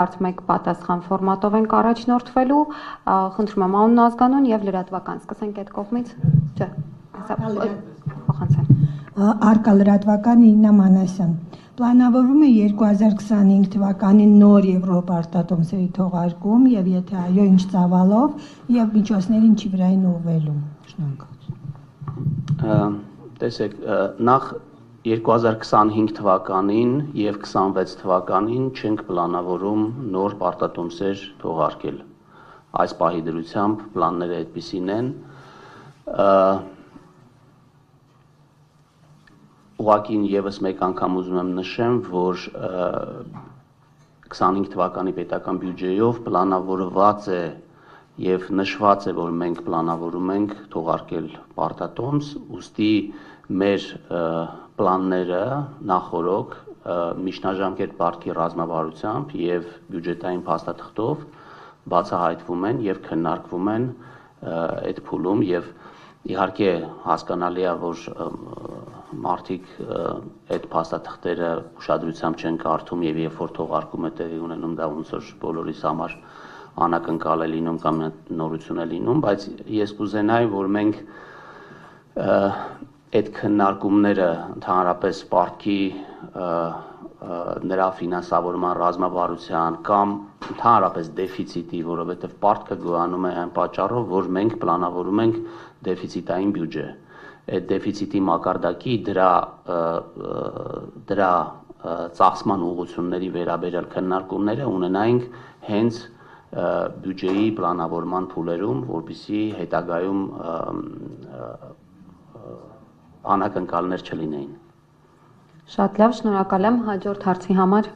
Մեկ պատասխան ֆորմատով ենք առաջնորդվելու, խնդրում եմ անուն ազգանուն եւ լրատվական, սկսենք այդ կողմից, չէ, Արկա լրատվական Իննա Մանասյան, պլանավորվում է 2025 թվականին նոր Եվրոպա արտատոմսերի թողարկում եւ եթե այո ինչ ծավալով եւ միջոցների ինչի վրային ուղղվելու, շնորհակալ։ Տեսեք, նախ 2025 թվականին և 26 թվականին չենք պլանավորում նոր պարտատոմսեր թողարկել։ Այս պահի դրությամբ պլանները այդպիսին են։ Ուղղակի ևս մեկ անգամ ուզում եմ նշեմ, որ 25 թվականի պետական բյուջեով պլանավորված է և նշված է, որ մենք պլանավորում ենք թողարկել պարտատոմս, ուստի մեր պլանները նախորոք միջնաժամկետ պարտքի ռազմավարությամբ և բյուջետային փաստաթղթով բացահայտվում են և քննարկվում են այդ փուլում և իհարկե հասկանալի է, որ մարդիկ այդ փաստաթղթերը ուշադրությամբ չեն կարդում և երբ որ թողարկում է տեղի ունենում, դա ոնց որ բոլորիս համար անակնկալ է լինում կամ նորություն է լինում, բայց ես կուզենայի, որ մենք այդ քննարկումները ընդհանրապես պարտքի նրա ֆինանսավորման ռազմավարության կամ ընդհանրապես դեֆիցիտի, որովհետև պարտքը գոյանում է այն պատճառով, որ մենք պլանավորում ենք դեֆիցիտային բյուջե։ Այդ դեֆիցիտի մակարդակի դրա ծախսման ուղղությունների վերաբերյալ քննարկումները ունենայինք հենց բյուջեի պլանավորման փուլերում, որպեսզի հետագայում անակնկալներ չլինեին։ Շատ լավ, շնորհակալ եմ, հաջորդ հարցի համար։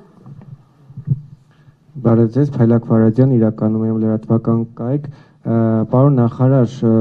Բարև ձեզ, Փայլակ Վարադյան, իրականում եմ լրատվական կայք, պարոն նախարար,